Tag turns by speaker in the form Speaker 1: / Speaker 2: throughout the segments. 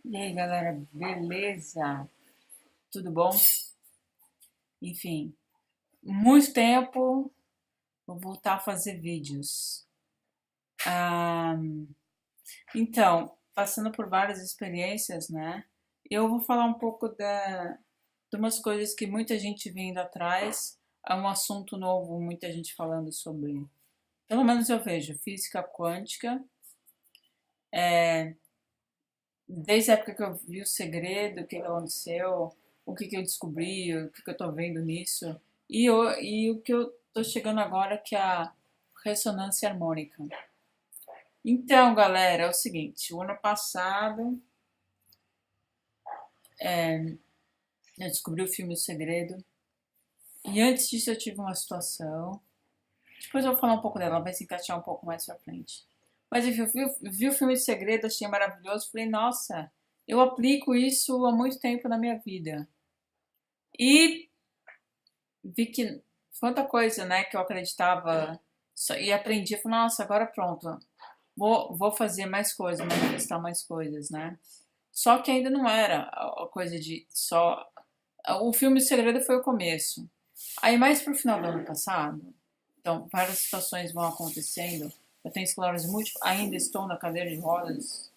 Speaker 1: E aí, galera, beleza? Tudo bom? Enfim, muito tempo, vou voltar a fazer vídeos. Ah, então, passando por várias experiências, né? Eu vou falar um pouco de umas coisas que muita gente vindo atrás, é um assunto novo, muita gente falando sobre. Pelo menos eu vejo, física quântica. Desde a época que eu vi o segredo, o que aconteceu, o que eu descobri, o que eu tô vendo nisso, e o que eu tô chegando agora, que é a ressonância harmônica. Então, galera, é o seguinte, o ano passado eu descobri o filme O Segredo, e antes disso eu tive uma situação, depois eu vou falar um pouco dela, vai se encaixar um pouco mais pra frente. Mas enfim, vi o filme O Segredo, achei maravilhoso, falei, nossa, eu aplico isso há muito tempo na minha vida. E vi que quanta coisa, né, que eu acreditava e aprendi, falei, nossa, agora pronto, vou fazer mais coisas, manifestar mais coisas, né? Só que ainda não era a coisa de só. O filme O Segredo foi o começo. Aí, mais pro final do ano passado, então, várias situações vão acontecendo. Eu tenho esclerose múltipla, ainda estou na cadeira de rodas.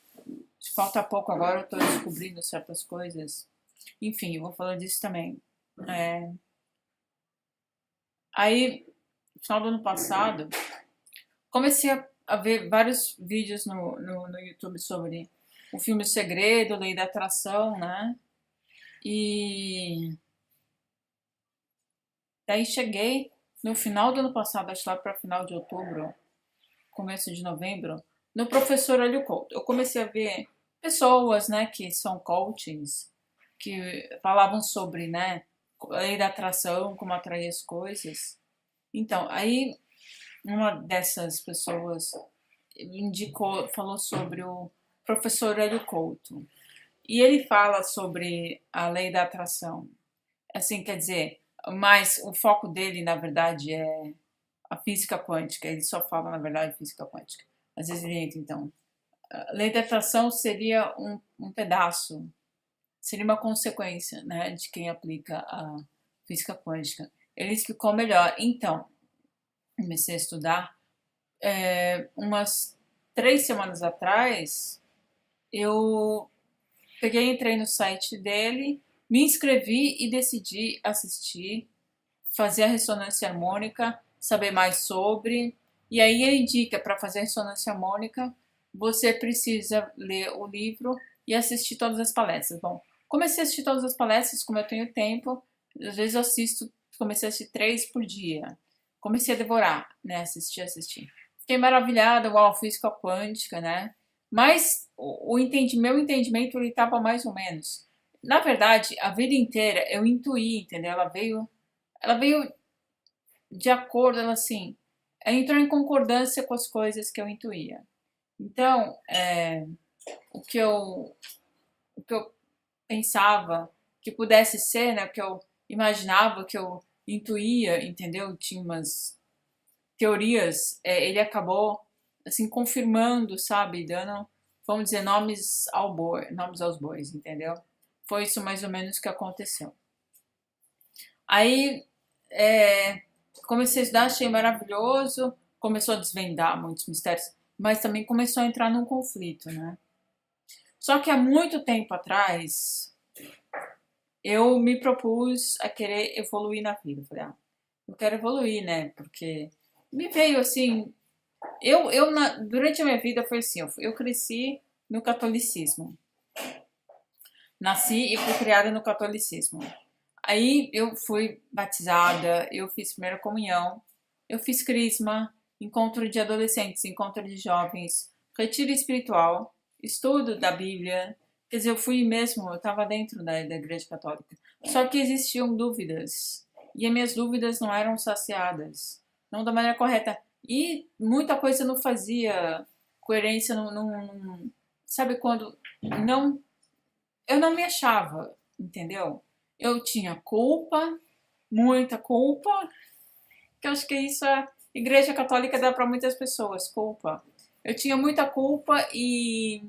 Speaker 1: Falta pouco agora, eu estou descobrindo certas coisas. Enfim, eu vou falar disso também. É, Aí, no final do ano passado, comecei a ver vários vídeos no YouTube sobre o filme O Segredo, Lei da Atração, né? E daí cheguei no final do ano passado, acho lá para final de outubro, começo de novembro, no professor Hélio Couto. Eu comecei a ver pessoas, né, que são coachings, que falavam sobre, né, a lei da atração, como atrair as coisas. Então, aí uma dessas pessoas indicou, falou sobre o professor Hélio Couto. E ele fala sobre a lei da atração. Assim, quer dizer, mas o foco dele, na verdade, é a física quântica. Ele só fala, na verdade, física quântica. Às vezes ele entra, então. A lei da atração seria um pedaço, seria uma consequência, né, de quem aplica a física quântica. Ele explicou melhor. Então, comecei a estudar. Umas 3 semanas atrás, eu peguei, entrei no site dele, me inscrevi e decidi assistir, fazer a ressonância harmônica, saber mais sobre. E aí ele indica para fazer a ressonância harmônica, você precisa ler o livro e assistir todas as palestras. Bom, comecei a assistir todas as palestras, como eu tenho tempo, às vezes eu assisto, comecei a assistir 3 por dia. Comecei a devorar, né? Assistir. Fiquei maravilhada, uau, física quântica, né? Mas meu entendimento ele estava mais ou menos. Na verdade, a vida inteira eu intuí, entendeu? Ela veio de acordo, ela assim, ela entrou em concordância com as coisas que eu intuía. Então, o que eu, o que eu pensava que pudesse ser, né, o que eu imaginava, o que eu intuía, entendeu? Tinha umas teorias, ele acabou assim confirmando, sabe, dando, vamos dizer, nomes aos bois, entendeu? Foi isso mais ou menos que aconteceu. Aí comecei a estudar, achei maravilhoso, começou a desvendar muitos mistérios, mas também começou a entrar num conflito, né? Só que há muito tempo atrás, eu me propus a querer evoluir na vida. Falei, eu quero evoluir, né? Porque me veio assim. Durante a minha vida foi assim: eu cresci no catolicismo. Nasci e fui criada no catolicismo. Aí eu fui batizada, eu fiz primeira comunhão, eu fiz crisma, encontro de adolescentes, encontro de jovens, retiro espiritual, estudo da Bíblia. Quer dizer, eu fui mesmo, eu estava dentro da Igreja Católica. Só que existiam dúvidas. E as minhas dúvidas não eram saciadas, não da maneira correta. E muita coisa não fazia coerência, sabe quando não eu não me achava, entendeu? Eu tinha culpa, muita culpa, que eu acho que isso a Igreja Católica dá para muitas pessoas, culpa. Eu tinha muita culpa e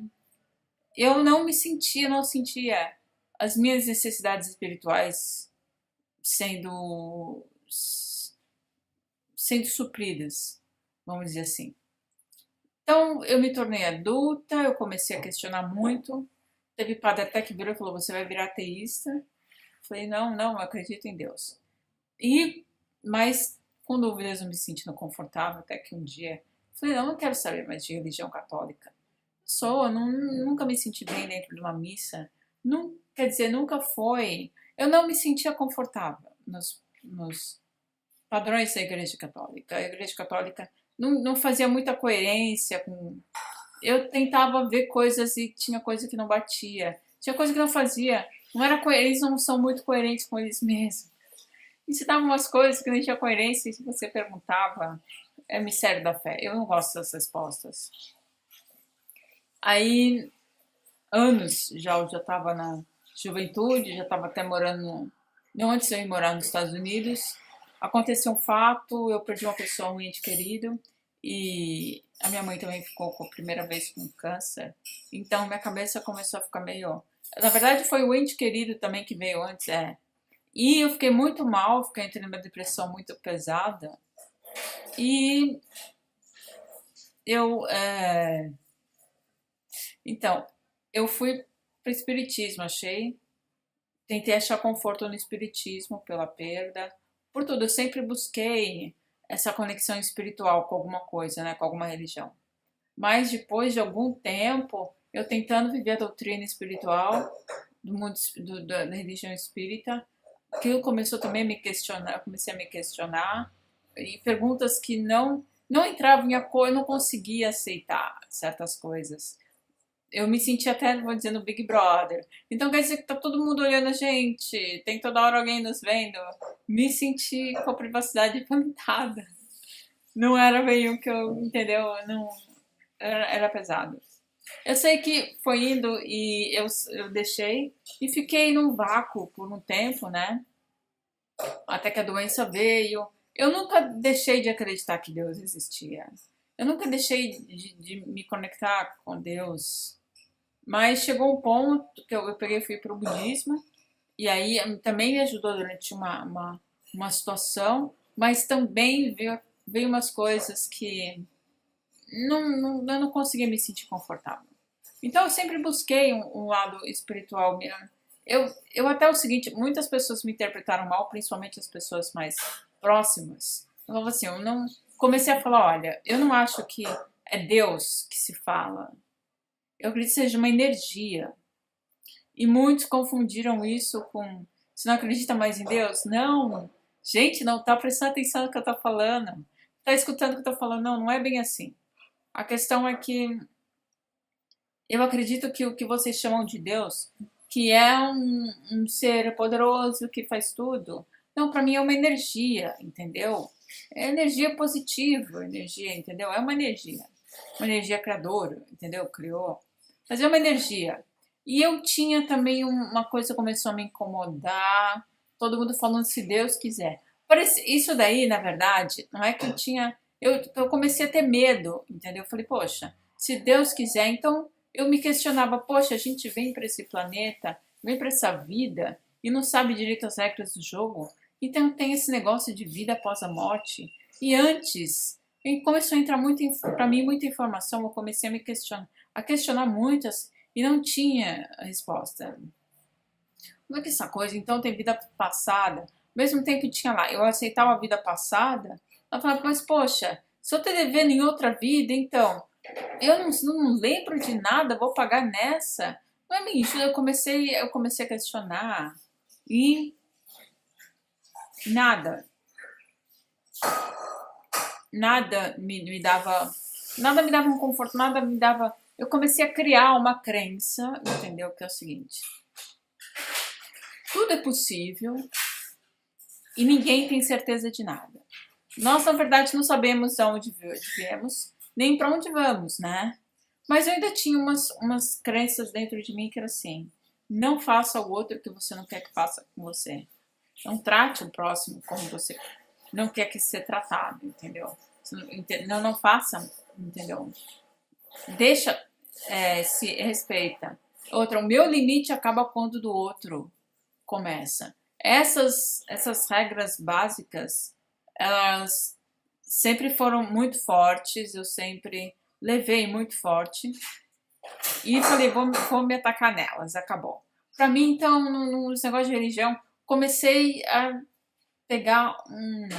Speaker 1: eu não sentia as minhas necessidades espirituais sendo, sendo supridas, vamos dizer assim. Então, eu me tornei adulta, eu comecei a questionar muito. Teve padre até que virou e falou, você vai virar ateísta? Falei, não, não, eu acredito em Deus. Mas com dúvidas, eu me sentindo confortável, até que um dia falei, não quero saber mais de religião católica. Nunca me senti bem dentro de uma missa. Não, quer dizer, nunca foi. Eu não me sentia confortável nos padrões da Igreja Católica. A Igreja Católica não fazia muita coerência com. Eu tentava ver coisas e tinha coisa que não batia. Tinha coisa que não fazia. Não era eles não são muito coerentes com eles mesmos. Ensinavam umas coisas que não tinha coerência e se você perguntava, é mistério da fé. Eu não gosto dessas respostas. Aí, anos já eu já estava na juventude, já estava até morando, não antes de eu ir morar nos Estados Unidos, aconteceu um fato, eu perdi uma pessoa, um ente querido, e a minha mãe também ficou com a primeira vez com câncer, então minha cabeça começou a ficar meio... Na verdade foi o ente querido também que veio antes, E eu fiquei muito mal, fiquei entrando numa depressão muito pesada, e eu... Então, eu fui para o espiritismo, tentei achar conforto no espiritismo pela perda, por tudo, eu sempre busquei essa conexão espiritual com alguma coisa, né, com alguma religião. Mas depois de algum tempo, eu tentando viver a doutrina espiritual do mundo da religião espírita, aquilo começou também a me questionar, eu comecei a me questionar e perguntas que não entravam em acordo, eu não conseguia aceitar certas coisas. Eu me senti até, vou dizer, no Big Brother. Então quer dizer que tá todo mundo olhando a gente, tem toda hora alguém nos vendo. Me senti com a privacidade limitada. Não era bem o que eu, entendeu? Não, era pesado. Eu sei que foi indo e eu deixei e fiquei num vácuo por um tempo, né? Até que a doença veio. Eu nunca deixei de acreditar que Deus existia. Eu nunca deixei de me conectar com Deus. Mas chegou um ponto que eu peguei e fui para o budismo, e aí também me ajudou durante uma situação, mas também veio umas coisas que eu não conseguia me sentir confortável. Então eu sempre busquei um lado espiritual mesmo. Eu até o seguinte, muitas pessoas me interpretaram mal, principalmente as pessoas mais próximas. Eu falava assim, eu não comecei a falar, olha, eu não acho que é Deus que se fala. Eu acredito que seja uma energia. E muitos confundiram isso com, você não acredita mais em Deus? Não, gente, não está prestando atenção no que eu estou falando. Está escutando o que eu estou falando? Não, não é bem assim. A questão é que eu acredito que o que vocês chamam de Deus, que é um ser poderoso que faz tudo, não, para mim é uma energia, entendeu? É energia positiva, energia, entendeu? É uma energia criadora, entendeu? Criou. Mas é uma energia. E eu tinha também uma coisa que começou a me incomodar, todo mundo falando se Deus quiser. Isso daí, na verdade, não é que eu tinha... Eu comecei a ter medo, entendeu? Eu falei, poxa, se Deus quiser, então eu me questionava, poxa, a gente vem para esse planeta, vem para essa vida e não sabe direito as regras do jogo. Então tem esse negócio de vida após a morte. E antes, começou a entrar para mim muita informação, eu comecei a me questionar muitas e não tinha resposta. Como é que é essa coisa? Então tem vida passada. Ao mesmo tempo que tinha lá, eu aceitava a vida passada. Ela falava, mas poxa, se eu tô devendo em outra vida, então eu não lembro de nada, vou pagar nessa. Não é mentira, eu comecei a questionar e nada nada me dava um conforto, nada me dava. Eu comecei a criar uma crença, entendeu? Que é o seguinte: tudo é possível e ninguém tem certeza de nada. Nós, na verdade, não sabemos de onde viemos, nem para onde vamos, né? Mas eu ainda tinha umas crenças dentro de mim que era assim: não faça ao outro o que você não quer que faça com você. Não trate o próximo como você não quer que seja tratado, entendeu? Não faça, entendeu? Deixa, se respeita. Outra, o meu limite acaba quando o do outro começa. Essas regras básicas, elas sempre foram muito fortes, eu sempre levei muito forte e falei, vou me atacar nelas, acabou. Para mim, então, nos negócios de religião, comecei a pegar um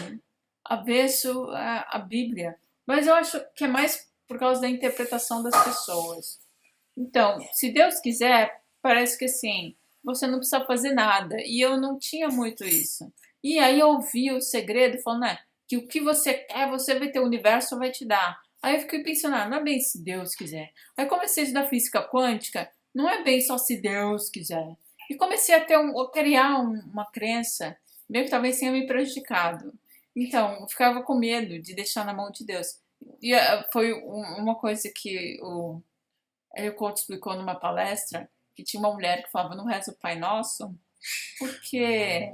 Speaker 1: avesso à Bíblia, mas eu acho que é mais por causa da interpretação das pessoas. Então, se Deus quiser, parece que assim, você não precisa fazer nada. E eu não tinha muito isso. E aí eu ouvi o segredo falando, né, que o que você quer, você vai ter, o universo vai te dar. Aí eu fiquei pensando, não é bem se Deus quiser. Aí comecei a estudar física quântica, não é bem só se Deus quiser. E comecei a criar uma crença, meio que talvez tenha me prejudicado. Então, eu ficava com medo de deixar na mão de Deus. E foi uma coisa que o Couto explicou numa palestra que tinha uma mulher que falava, não reza o Pai Nosso, porque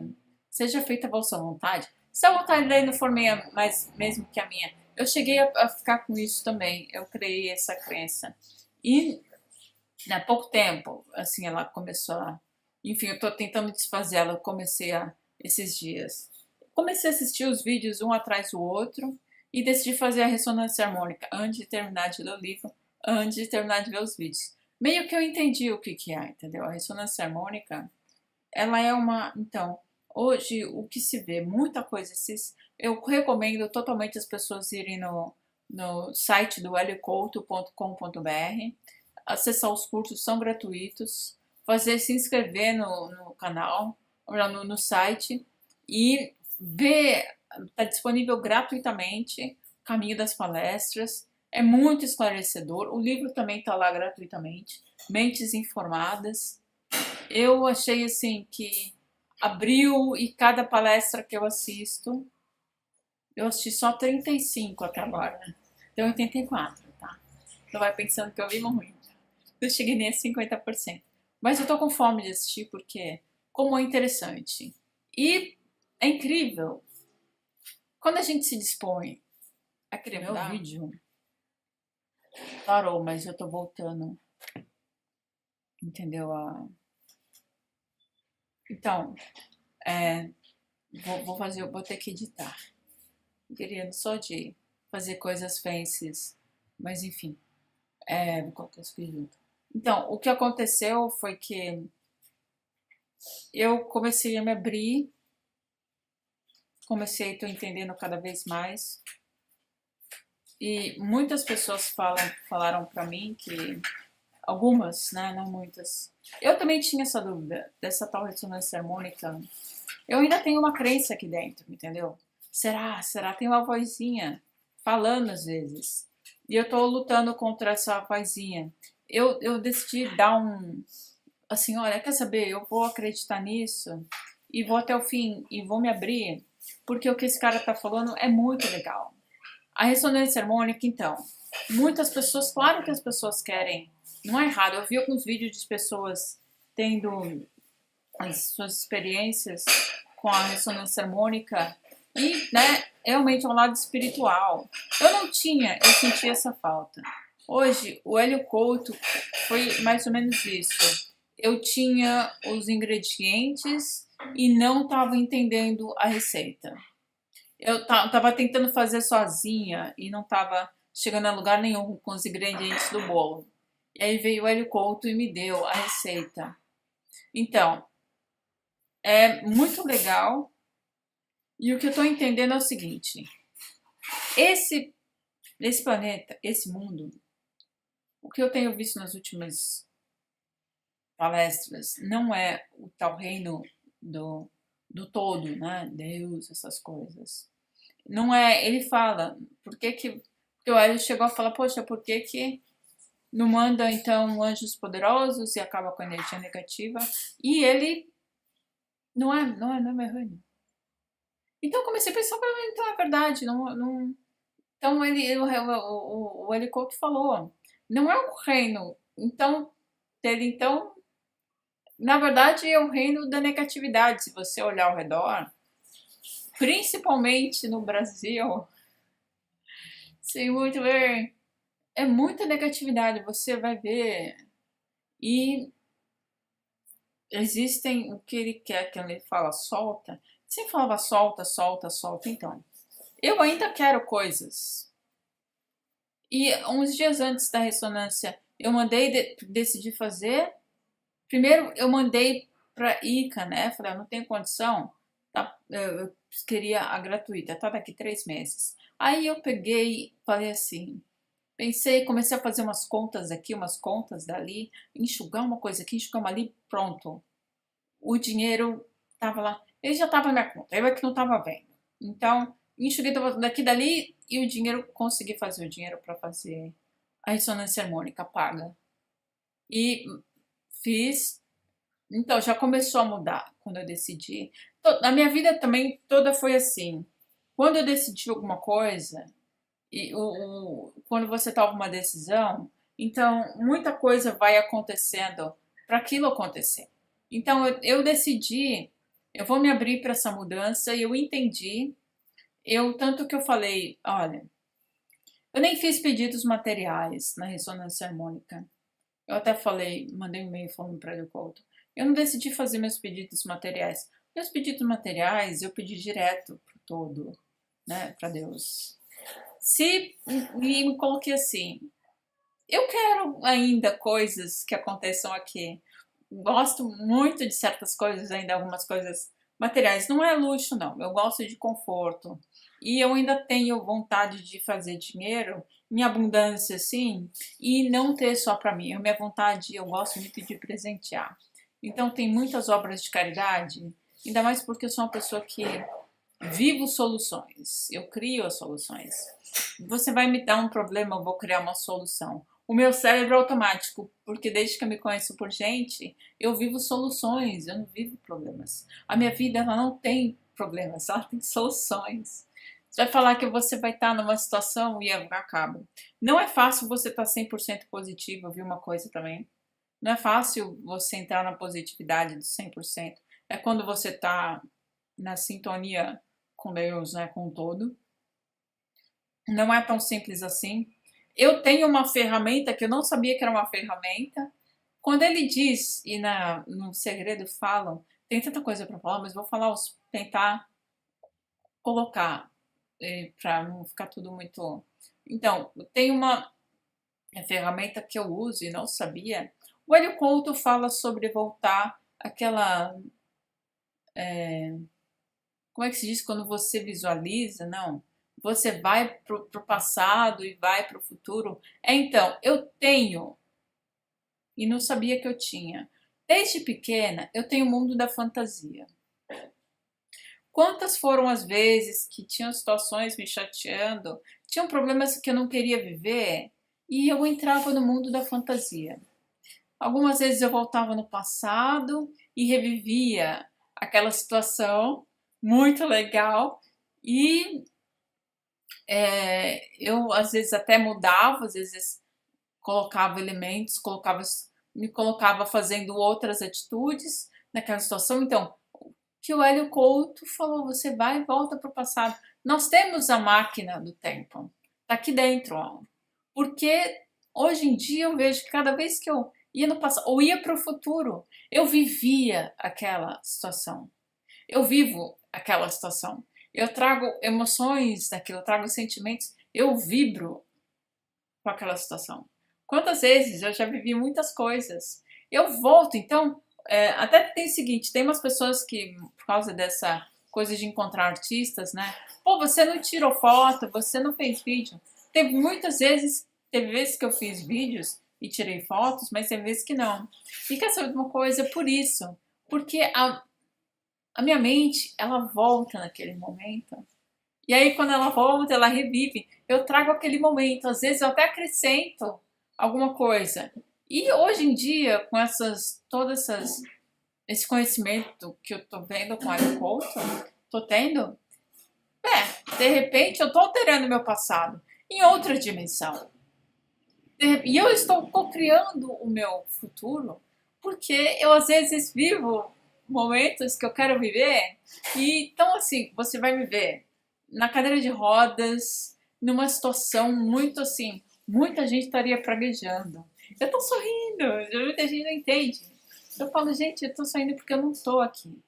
Speaker 1: seja feita a vossa vontade. Se a vontade dele não for minha, mais mesmo que a minha, eu cheguei a ficar com isso também. Eu criei essa crença. E há pouco tempo, assim, ela começou a. Enfim, eu tô tentando desfazer ela. Eu comecei esses dias. Comecei a assistir os vídeos um atrás do outro e decidi fazer a ressonância harmônica antes de terminar de ler o livro, antes de terminar de ver os vídeos. Meio que eu entendi o que é, entendeu? A ressonância harmônica, ela é uma. Então, hoje o que se vê, muita coisa. Eu recomendo totalmente as pessoas irem no site do heliocouto.com.br, acessar os cursos, são gratuitos, se inscrever no canal, no site e ver, está disponível gratuitamente, Caminho das Palestras, é muito esclarecedor, o livro também está lá gratuitamente, Mentes Informadas. Eu achei assim que abriu e cada palestra que eu assisti só 35 até agora, né? Então 84, tá? Então vai pensando que eu vivo muito. Não cheguei nem a 50%. Mas eu tô com fome de assistir porque, como é interessante. E é incrível. Quando a gente se dispõe a criar meu vídeo, parou, mas eu tô voltando. Entendeu? Então, vou ter que editar. Querendo só de fazer coisas fancies. Mas enfim, vou colocar isso aqui junto. Então, o que aconteceu foi que eu comecei a me abrir, tô entendendo cada vez mais. E muitas pessoas falaram para mim que, algumas, né, não muitas. Eu também tinha essa dúvida dessa tal ressonância harmônica. Eu ainda tenho uma crença aqui dentro, entendeu? Será? Tem uma vozinha falando às vezes. E eu tô lutando contra essa vozinha. Eu decidi dar assim, olha, quer saber? Eu vou acreditar nisso e vou até o fim e vou me abrir, porque o que esse cara tá falando é muito legal. A ressonância harmônica, então, muitas pessoas, claro que as pessoas querem, não é errado. Eu vi alguns vídeos de pessoas tendo as suas experiências com a ressonância harmônica e, né, realmente é um lado espiritual. Eu não tinha, eu senti essa falta. Hoje, o Hélio Couto foi mais ou menos isso. Eu tinha os ingredientes e não estava entendendo a receita. Eu tava tentando fazer sozinha e não tava chegando a lugar nenhum com os ingredientes do bolo. E aí veio o Hélio Couto e me deu a receita. Então, é muito legal. E o que eu tô entendendo é o seguinte: esse planeta, esse mundo, o que eu tenho visto nas últimas palestras, não é o tal reino do todo, né? Deus, essas coisas. Não é, ele fala, porque o Hélio chegou a falar, poxa, por que não manda então anjos poderosos e acaba com a energia negativa? E ele não é meu reino. Então eu comecei a pensar, então é verdade, não. Então o Hélio Couto falou, não é o reino, então dele, então, na verdade é o reino da negatividade. Se você olhar ao redor, principalmente no Brasil, sem muito ver, é muita negatividade, você vai ver. E existem o que ele quer, que ele fala solta. Sempre falava solta, solta, solta. Então, eu ainda quero coisas. E uns dias antes da ressonância, eu decidi fazer. Primeiro, eu mandei para Ica, né? Falei, eu não tenho condição. Tá? Eu queria a gratuita, tá daqui 3 meses. Aí eu peguei, falei assim, pensei, comecei a fazer umas contas aqui, umas contas dali, enxugar uma coisa aqui, enxugar uma ali, pronto. O dinheiro estava lá, ele já estava na minha conta, eu é que não estava vendo. Então, enxuguei daqui dali e o dinheiro, consegui fazer o dinheiro para fazer a ressonância harmônica paga. E fiz, então já começou a mudar quando eu decidi. A minha vida também toda foi assim. Quando eu decidi alguma coisa, quando você toma uma decisão, então muita coisa vai acontecendo para aquilo acontecer. Então eu decidi, eu vou me abrir para essa mudança e eu entendi, tanto que eu falei, olha, eu nem fiz pedidos materiais na ressonância harmônica. Eu até falei, mandei um e-mail falando para ele, eu não decidi fazer meus pedidos materiais. Meus pedidos materiais eu pedi direto pro todo, né, para Deus. E me coloquei assim, eu quero ainda coisas que aconteçam aqui. Gosto muito de certas coisas ainda, algumas coisas materiais. Não é luxo, não. Eu gosto de conforto. E eu ainda tenho vontade de fazer dinheiro em abundância, assim, e não ter só para mim. A minha vontade, eu gosto muito de presentear. Então, tem muitas obras de caridade, ainda mais porque eu sou uma pessoa que vivo soluções. Eu crio as soluções. Você vai me dar um problema, eu vou criar uma solução. O meu cérebro é automático, porque desde que eu me conheço por gente, eu vivo soluções, eu não vivo problemas. A minha vida, ela não tem problemas, ela tem soluções. Você vai falar que você vai estar numa situação e acaba. Não é fácil você estar 100% positivo, viu uma coisa também? Não é fácil você entrar na positividade do 100%. É quando você está na sintonia com Deus, né, com o todo. Não é tão simples assim. Eu tenho uma ferramenta que eu não sabia que era uma ferramenta. Quando ele diz, e no segredo falam, tem tanta coisa para falar, mas vou falar, tentar colocar, para não ficar tudo muito. Então, tem uma ferramenta que eu uso e não sabia. O Hélio Couto fala sobre voltar àquela. Como é que se diz quando você visualiza? Não. Você vai pro passado e vai pro futuro. Então, eu tenho, e não sabia que eu tinha. Desde pequena, eu tenho o mundo da fantasia. Quantas foram as vezes que tinham situações me chateando, tinham problemas que eu não queria viver, e eu entrava no mundo da fantasia. Algumas vezes eu voltava no passado e revivia aquela situação muito legal e eu às vezes até mudava, às vezes colocava elementos, me colocava fazendo outras atitudes naquela situação. Então, o que o Hélio Couto falou, você vai e volta para o passado. Nós temos a máquina do tempo, tá aqui dentro, ó. Porque hoje em dia eu vejo que cada vez que eu ia no passado ou ia para o futuro, eu vivia aquela situação. Eu vivo aquela situação. Eu trago emoções daquilo, eu trago sentimentos, eu vibro com aquela situação. Quantas vezes eu já vivi muitas coisas. Eu volto, então, até tem o seguinte, tem umas pessoas que, por causa dessa coisa de encontrar artistas, né? Pô, você não tirou foto, você não fez vídeo. Teve vezes que eu fiz vídeos e tirei fotos, mas teve vezes que não. E quer saber de uma coisa? Por isso. Porque a minha mente, ela volta naquele momento. E aí, quando ela volta, ela revive. Eu trago aquele momento. Às vezes, eu até acrescento alguma coisa. E hoje em dia, com esse conhecimento que eu tô vendo com a Hélio Couto, tô tendo, de repente, eu tô alterando meu passado em outra dimensão. E eu estou co-criando o meu futuro, porque eu, às vezes, vivo momentos que eu quero viver. E então, assim, você vai me ver na cadeira de rodas, numa situação muito muita gente estaria praguejando. Eu tô sorrindo, muita gente não entende. Eu falo, gente, eu tô saindo porque eu não tô aqui.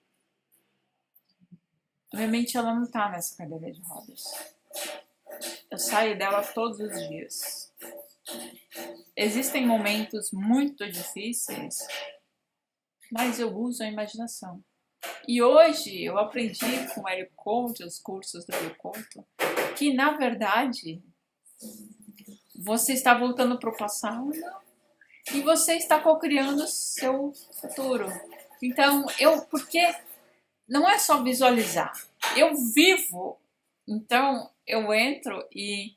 Speaker 1: Minha mente, ela não tá nessa cadeira de rodas. Eu saio dela todos os dias. Existem momentos muito difíceis, mas eu uso a imaginação. E hoje eu aprendi com o Hélio Couto, os cursos do Hélio Couto, que na verdade você está voltando para o passado e você está co-criando seu futuro. Então, porque não é só visualizar, eu vivo. Então, eu entro e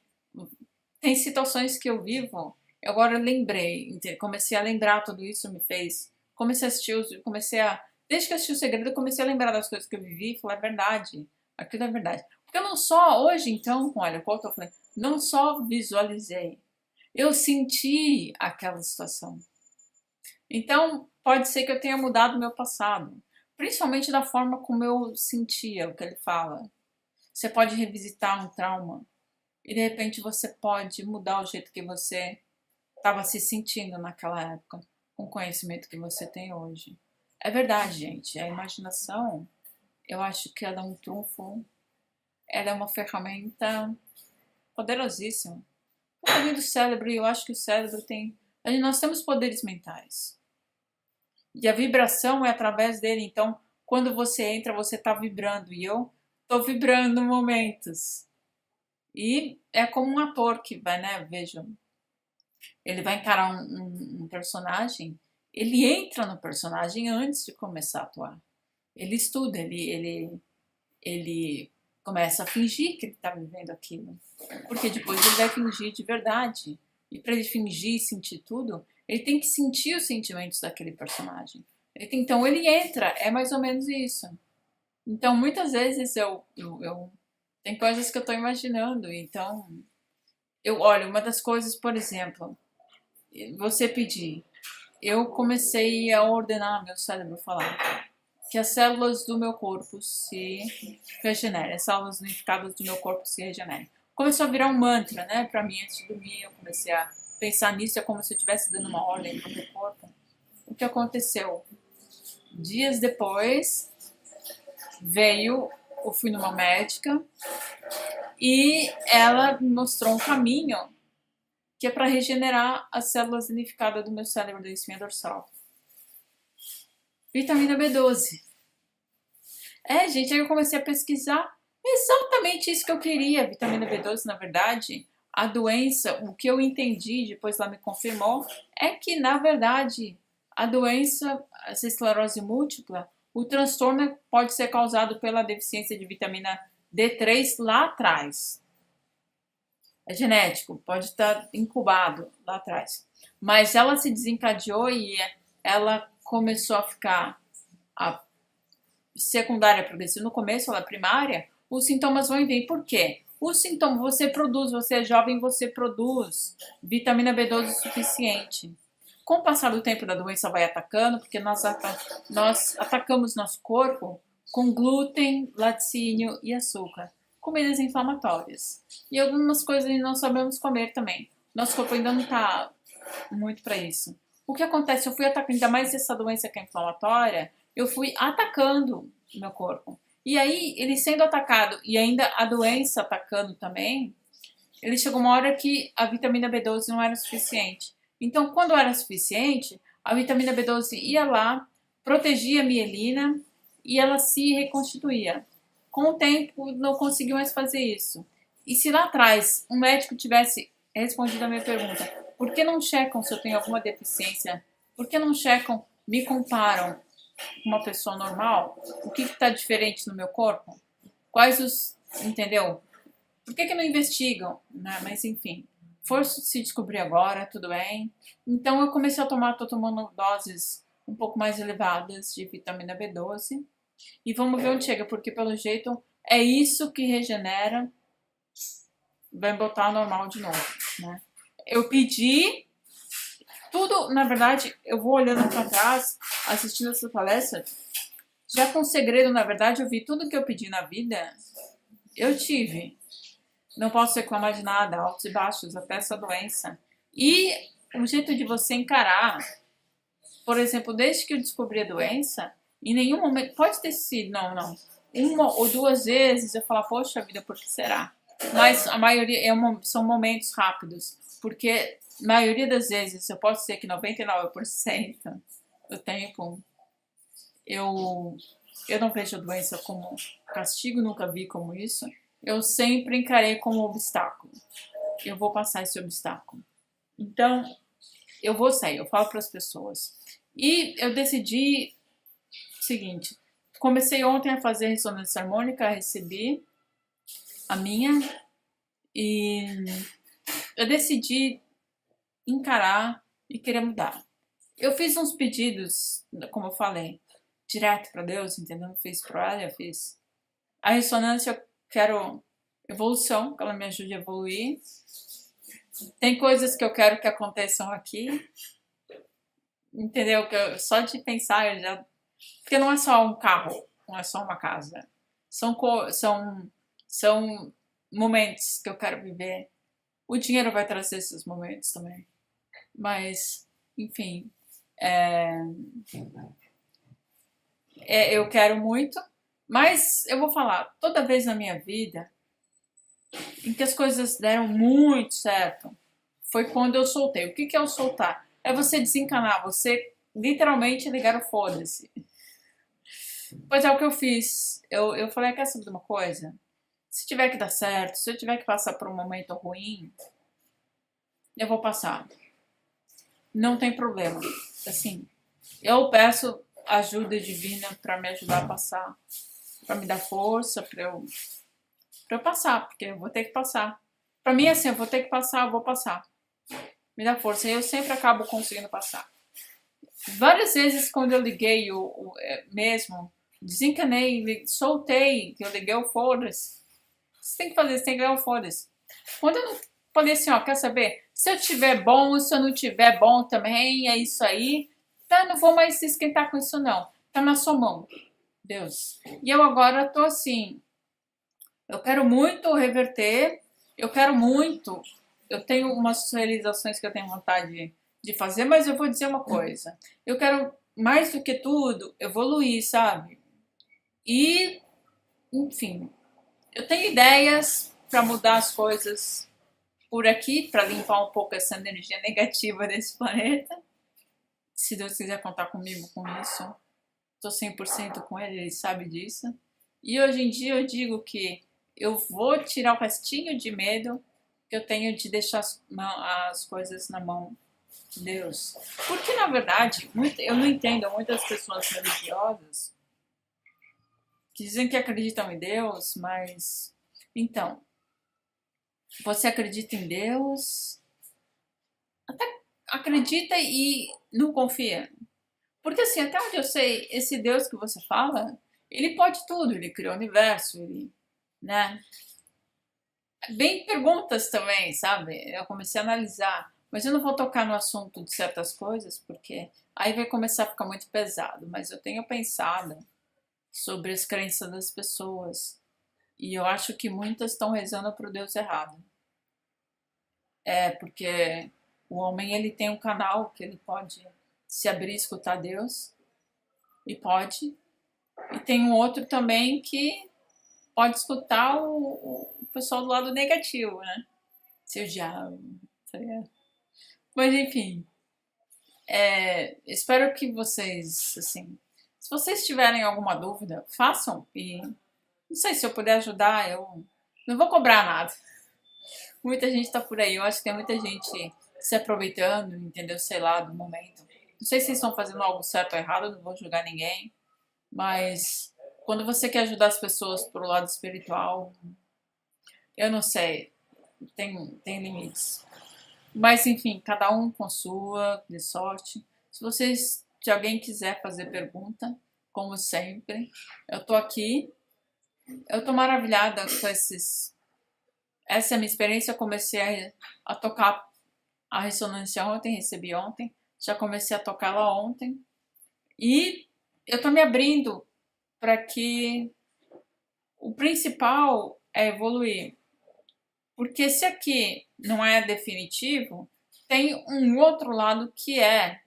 Speaker 1: tem situações que eu vivo. Eu agora lembrei, comecei a lembrar tudo isso, me fez. Comecei a assistir, desde que eu assisti O Segredo, eu comecei a lembrar das coisas que eu vivi e falar, é verdade, aquilo é verdade. Porque eu não só, hoje então, olha, qual eu falei, não só visualizei, eu senti aquela situação. Então, pode ser que eu tenha mudado o meu passado, principalmente da forma como eu sentia o que ele fala. Você pode revisitar um trauma e de repente você pode mudar o jeito que você estava se sentindo naquela época, com o conhecimento que você tem hoje. É verdade, gente. A imaginação, eu acho que ela é um trunfo, ela é uma ferramenta poderosíssima. Além do cérebro, eu acho que o cérebro tem. Nós temos poderes mentais. E a vibração é através dele. Então, quando você entra, você está vibrando. E eu estou vibrando momentos. E é como um ator que vai, né? Vejam, ele vai encarar um personagem, ele entra no personagem antes de começar a atuar. Ele estuda, ele começa a fingir que ele está vivendo aquilo. Porque depois ele vai fingir de verdade. E para ele fingir e sentir tudo, ele tem que sentir os sentimentos daquele personagem. Então ele entra, é mais ou menos isso. Então muitas vezes eu tem coisas que eu estou imaginando. Então, olha, uma das coisas, por exemplo, você pedir. Eu comecei a ordenar meu cérebro falar que as células do meu corpo se regenerem, as células unificadas do meu corpo se regenerem. Começou a virar um mantra, né, pra mim antes de dormir. Eu comecei a pensar nisso, é como se eu estivesse dando uma ordem pro meu corpo. O que aconteceu? Dias depois, eu fui numa médica e ela me mostrou um caminho que é para regenerar as células unificadas do meu cérebro da espinha dorsal. Vitamina B12. Gente, aí eu comecei a pesquisar exatamente isso que eu queria. Vitamina B12, na verdade, a doença, o que eu entendi, depois ela me confirmou, é que, na verdade, a doença, essa esclerose múltipla, o transtorno pode ser causado pela deficiência de vitamina D3 lá atrás. É genético, pode estar incubado lá atrás. Mas ela se desencadeou e ela começou a ficar a secundária progressiva. No começo, ela é primária, os sintomas vão e vêm. Por quê? Os sintomas, você é jovem, você produz vitamina B12 suficiente. Com o passar do tempo, da doença vai atacando, porque nós atacamos nosso corpo com glúten, laticínio e açúcar. Comidas inflamatórias. E algumas coisas não sabemos comer também. Nosso corpo ainda não está muito para isso. O que acontece? Eu fui atacando, ainda mais essa doença que é inflamatória, eu fui atacando o meu corpo. E aí, ele sendo atacado e ainda a doença atacando também, ele chegou uma hora que a vitamina B12 não era suficiente. Então, quando era suficiente, a vitamina B12 ia lá, protegia a mielina e ela se reconstituía. Com o tempo, não conseguiu mais fazer isso. E se lá atrás um médico tivesse respondido a minha pergunta, por que não checam se eu tenho alguma deficiência? Por que não checam, me comparam com uma pessoa normal? O que está diferente no meu corpo? Quais os... Entendeu? Por que não investigam? Né? Mas enfim, for se descobrir agora, tudo bem. Então eu comecei a tomar, tô tomando doses um pouco mais elevadas de vitamina B12. E vamos ver onde chega, porque pelo jeito é isso que regenera, vai botar normal de novo, né? Eu pedi tudo, na verdade, eu vou olhando para trás, assistindo essa palestra, já com segredo, na verdade, eu vi tudo que eu pedi na vida, eu tive. Não posso reclamar de nada, altos e baixos, até essa doença. E um jeito de você encarar, por exemplo, desde que eu descobri a doença, em nenhum momento, pode ter sido, não, uma ou duas vezes eu falo, poxa vida, por que será? Mas a maioria são momentos rápidos, porque a maioria das vezes, eu posso dizer que 99% do tempo, eu, eu não vejo a doença como castigo, nunca vi como isso. Eu sempre encarei como obstáculo. Eu vou passar esse obstáculo. Então, eu vou sair, eu falo para as pessoas. E eu decidi o seguinte, comecei ontem a fazer ressonância harmônica, recebi a minha, e eu decidi encarar e querer mudar. Eu fiz uns pedidos, como eu falei, direto para Deus, entendeu? Não fiz para ela, eu fiz. A ressonância, eu quero evolução, que ela me ajude a evoluir. Tem coisas que eu quero que aconteçam aqui, entendeu? Só de pensar, eu já... Porque não é só um carro, não é só uma casa. São momentos que eu quero viver. O dinheiro vai trazer esses momentos também. Mas, enfim, eu quero muito. Mas eu vou falar, toda vez na minha vida em que as coisas deram muito certo, foi quando eu soltei. O que é o soltar? É você desencanar, você literalmente ligar o foda-se. Pois é o que eu fiz. Eu falei, quer saber de uma coisa? Se tiver que dar certo, se eu tiver que passar por um momento ruim, eu vou passar. Não tem problema. Assim, eu peço ajuda divina para me ajudar a passar, para me dar força, para eu passar, porque eu vou ter que passar. Para mim, assim, eu vou ter que passar, eu vou passar. Me dá força. E eu sempre acabo conseguindo passar. Várias vezes, quando eu liguei mesmo, desencanei, soltei, que eu liguei o foda-se. Você tem que fazer, você tem que ligar o foda-se. Quando eu não falei assim, ó, quer saber? Se eu tiver bom, se eu não tiver bom também, é isso aí. Tá, não vou mais se esquentar com isso não. Tá na sua mão, Deus. E eu agora tô assim, eu quero muito reverter, eu quero muito, eu tenho umas realizações que eu tenho vontade de fazer, mas eu vou dizer uma coisa, eu quero mais do que tudo evoluir, sabe? E, enfim, eu tenho ideias para mudar as coisas por aqui, para limpar um pouco essa energia negativa desse planeta. Se Deus quiser contar comigo com isso, estou 100% com ele sabe disso. E hoje em dia eu digo que eu vou tirar o restinho de medo que eu tenho de deixar as coisas na mão de Deus. Porque, na verdade, eu não entendo muitas pessoas religiosas que dizem que acreditam em Deus, mas... Então, você acredita em Deus? Até acredita e não confia. Porque, assim, até onde eu sei, esse Deus que você fala, ele pode tudo, ele criou o universo, ele, né? Bem perguntas também, sabe? Eu comecei a analisar, mas eu não vou tocar no assunto de certas coisas, porque aí vai começar a ficar muito pesado. Mas eu tenho pensado sobre as crenças das pessoas, e eu acho que muitas estão rezando para o Deus errado. Porque o homem ele tem um canal que ele pode se abrir e escutar Deus, e pode. E tem um outro também que pode escutar o pessoal do lado negativo, né? Seu diabo, tá ligado? Mas enfim, espero que vocês, assim, se vocês tiverem alguma dúvida, façam. E não sei se eu puder ajudar, eu não vou cobrar nada. Muita gente tá por aí, eu acho que tem muita gente se aproveitando, entendeu? Sei lá, do momento. Não sei se vocês estão fazendo algo certo ou errado, eu não vou julgar ninguém. Mas quando você quer ajudar as pessoas pro lado espiritual, eu não sei, tem limites. Mas enfim, cada um com sua, de sorte. Se alguém quiser fazer pergunta, como sempre, eu tô aqui. Eu tô maravilhada com esses. Essa é a minha experiência. Eu comecei a tocar a ressonância ontem, recebi ontem. Já comecei a tocar ela ontem. E eu tô me abrindo para que o principal é evoluir. Porque se aqui não é definitivo, tem um outro lado que é.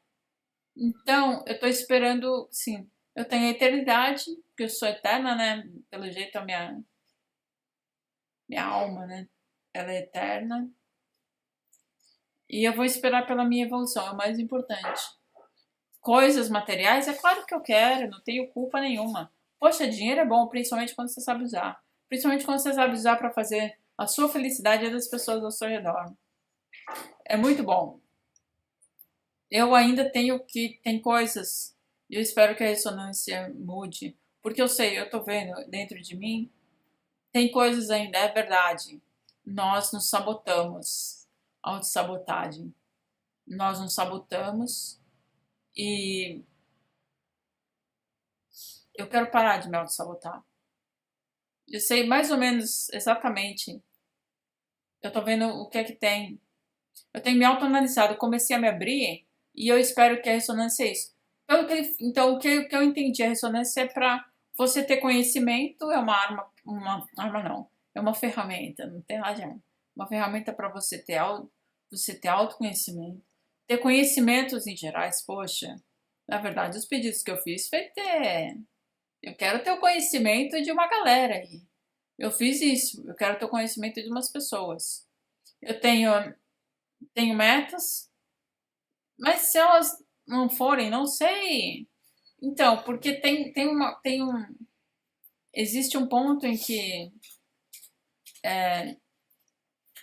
Speaker 1: Então, eu tô esperando, sim, eu tenho a eternidade, porque eu sou eterna, né? Pelo jeito, a minha alma, né? Ela é eterna. E eu vou esperar pela minha evolução, é o mais importante. Coisas materiais, é claro que eu quero, não tenho culpa nenhuma. Poxa, dinheiro é bom, principalmente quando você sabe usar. Principalmente quando você sabe usar para fazer a sua felicidade e a das pessoas ao seu redor. É muito bom. Eu ainda tenho que. Tem coisas. E eu espero que a ressonância mude. Porque eu sei, eu tô vendo dentro de mim. Tem coisas ainda, é verdade. Nós nos sabotamos. Autossabotagem. Nós nos sabotamos. E eu quero parar de me autossabotar. Eu sei mais ou menos exatamente. Eu tô vendo o que é que tem. Eu tenho me autoanalisado. Eu comecei a me abrir e eu espero que a ressonância é isso. Então, o que eu entendi, a ressonância é para você ter conhecimento, é uma arma não, é uma ferramenta, não tem nada de arma. Uma ferramenta para você ter autoconhecimento, ter conhecimentos em gerais. Poxa, na verdade, os pedidos que eu fiz foi ter. Eu quero ter o conhecimento de uma galera aí. Eu fiz isso, eu quero ter o conhecimento de umas pessoas. Eu tenho metas, mas se elas não forem, não sei. Então, porque existe um ponto em que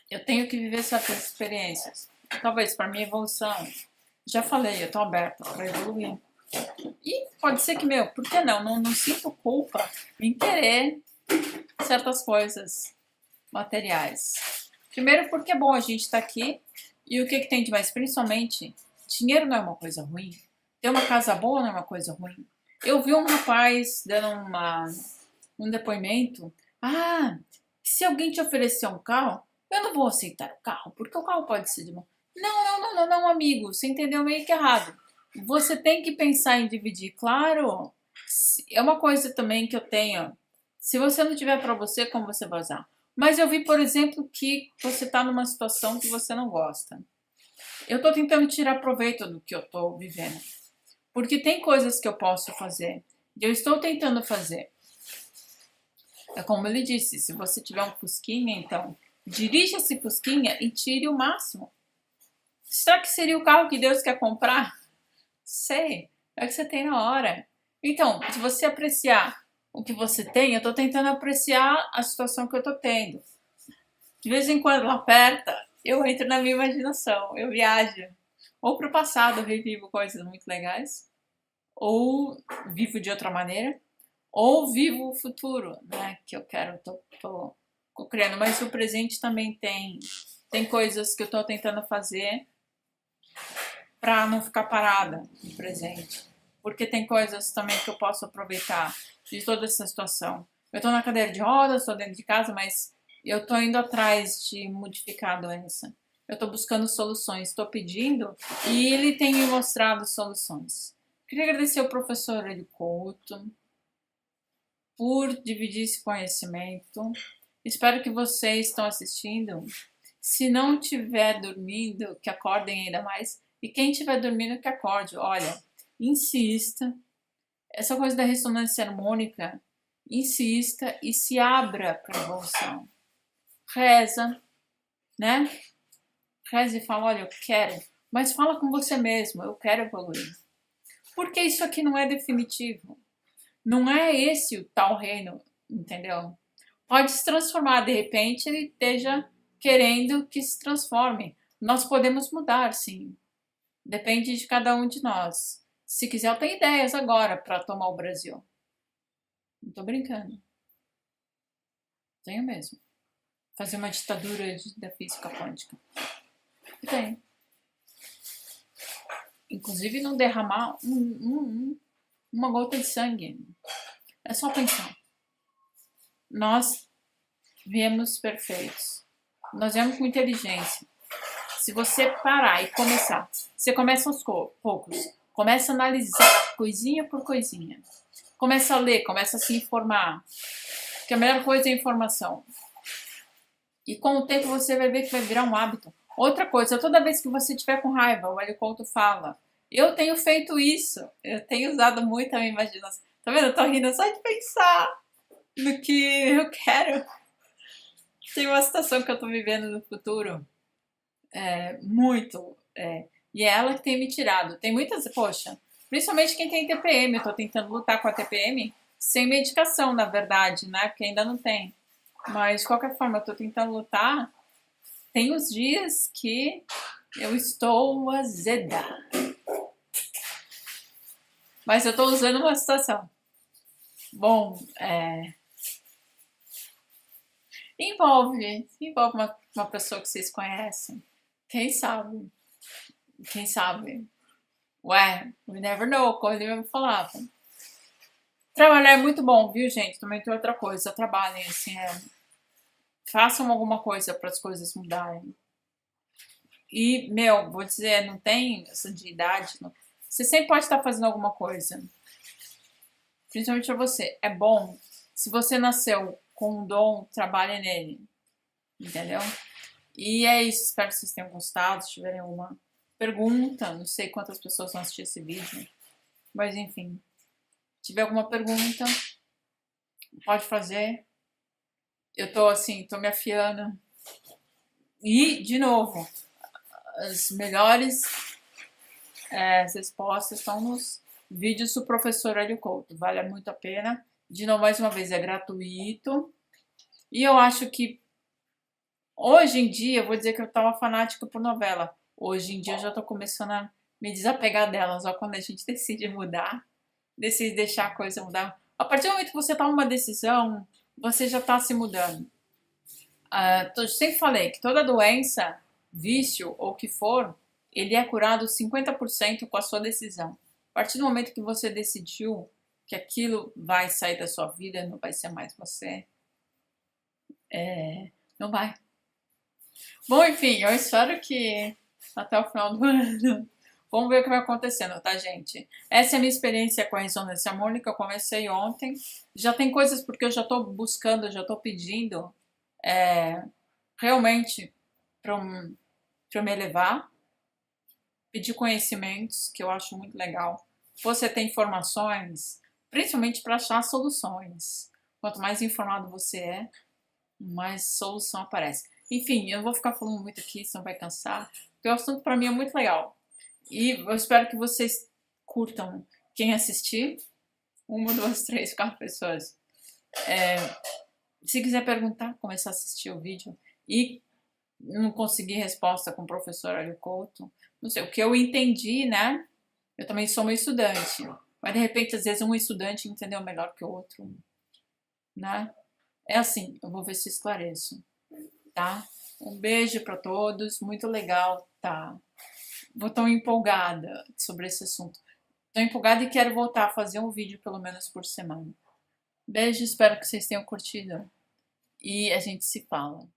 Speaker 1: eu tenho que viver certas experiências. Talvez para minha evolução. Já falei, eu tô aberta para evoluir. E pode ser que, por que não? Não sinto culpa em querer certas coisas materiais. Primeiro porque é bom a gente estar aqui. E o que tem de mais? Principalmente, dinheiro não é uma coisa ruim. Ter uma casa boa não é uma coisa ruim. Eu vi um rapaz dando um depoimento. Ah, se alguém te oferecer um carro, eu não vou aceitar o carro, porque o carro pode ser de mão. Não, amigo, você entendeu meio que errado. Você tem que pensar em dividir, claro. É uma coisa também que eu tenho. Se você não tiver para você, como você vai usar? Mas eu vi, por exemplo, que você está numa situação que você não gosta. Eu estou tentando tirar proveito do que eu estou vivendo. Porque tem coisas que eu posso fazer. E eu estou tentando fazer. É como ele disse, se você tiver um fusquinha, então dirija esse fusquinha e tire o máximo. Será que seria o carro que Deus quer comprar? Sei, é o que você tem na hora. Então, se você apreciar o que você tem, eu estou tentando apreciar a situação que eu estou tendo. De vez em quando ela aperta, eu entro na minha imaginação, eu viajo. Ou para o passado, eu revivo coisas muito legais, ou vivo de outra maneira, ou vivo o futuro, né? Que eu quero, tô criando. Mas o presente também tem coisas que eu tô tentando fazer para não ficar parada no presente. Porque tem coisas também que eu posso aproveitar de toda essa situação. Eu tô na cadeira de rodas, tô dentro de casa, mas eu tô indo atrás de modificar a doença. Eu tô buscando soluções, estou pedindo e ele tem me mostrado soluções. Queria agradecer ao professor Eli Couto por dividir esse conhecimento. Espero que vocês estão assistindo. Se não estiver dormindo, que acordem ainda mais. E quem estiver dormindo, que acorde. Olha, insista. Essa coisa da ressonância harmônica, insista e se abra para a evolução. Reza, né? Reza e fala, olha, eu quero. Mas fala com você mesmo, eu quero evoluir. Porque isso aqui não é definitivo. Não é esse o tal reino, entendeu? Pode se transformar, de repente ele esteja querendo que se transforme. Nós podemos mudar, sim. Depende de cada um de nós. Se quiser, eu tenho ideias agora para tomar o Brasil. Não tô brincando. Tenho mesmo. Fazer uma ditadura da física quântica. Tem. Inclusive não derramar uma gota de sangue. É só pensar. Nós viemos perfeitos. Nós viemos com inteligência. Se você parar e começar, você começa aos poucos, começa a analisar coisinha por coisinha, começa a ler, começa a se informar, que a melhor coisa é a informação. E com o tempo você vai ver que vai virar um hábito. Outra coisa, toda vez que você estiver com raiva, o Hélio Couto fala, Eu tenho feito isso, eu tenho usado muito a minha imaginação. Tá vendo? Eu tô rindo só de pensar no que eu quero. Tem uma situação que eu tô vivendo no futuro, muito, e é ela que tem me tirado. Tem muitas, poxa, principalmente quem tem TPM, eu tô tentando lutar com a TPM sem medicação, na verdade, né? Porque ainda não tem. Mas de qualquer forma, eu tô tentando lutar. Tem os dias que eu estou azeda. Mas eu tô usando uma situação. Bom, envolve uma pessoa que vocês conhecem. Quem sabe? Quem sabe? Ué, we never know, como ele mesmo falava. Trabalhar é muito bom, viu, gente? Também tem outra coisa. Trabalhem, assim, façam alguma coisa para as coisas mudarem. E, meu, vou dizer, não tem essa de idade. Não. Você sempre pode estar fazendo alguma coisa. Principalmente para você. É bom. Se você nasceu com um dom, trabalhe nele. Entendeu? E é isso. Espero que vocês tenham gostado. Se tiverem alguma pergunta, não sei quantas pessoas vão assistir esse vídeo. Mas, enfim. Se tiver alguma pergunta, pode fazer. Eu tô assim, tô me afiando. E, de novo, as melhores respostas estão nos vídeos do professor Hélio Couto. Vale muito a pena. De novo, mais uma vez, é gratuito. E eu acho que hoje em dia, eu vou dizer que eu tava fanática por novela. Hoje em dia eu já tô começando a me desapegar delas. Ó, quando a gente decide mudar, decide deixar a coisa mudar. A partir do momento que você toma uma decisão, você já tá se mudando. Eu sempre falei que toda doença, vício ou o que for, ele é curado 50% com a sua decisão. A partir do momento que você decidiu que aquilo vai sair da sua vida, não vai ser mais você, não vai. Bom, enfim, eu espero que até o final do ano. Vamos ver o que vai acontecendo, tá, gente? Essa é a minha experiência com a ressonância harmônica. Eu comecei ontem. Já tem coisas porque eu já tô buscando, eu já tô pedindo realmente para eu me elevar, pedir conhecimentos, que eu acho muito legal. Você tem informações, principalmente para achar soluções. Quanto mais informado você é, mais solução aparece. Enfim, eu não vou ficar falando muito aqui, senão vai cansar, porque o assunto para mim é muito legal. E eu espero que vocês curtam. Quem assistir, 1, 2, 3, 4 pessoas. Se quiser perguntar, começar a assistir o vídeo e não conseguir resposta com o professor Hélio Couto, não sei, o que eu entendi, né? Eu também sou uma estudante, mas de repente, às vezes, um estudante entendeu melhor que o outro, né? É assim, eu vou ver se esclareço, tá? Um beijo para todos, muito legal, tá? Vou tão empolgada sobre esse assunto. Tô empolgada e quero voltar a fazer um vídeo pelo menos por semana. Beijo, espero que vocês tenham curtido e a gente se fala.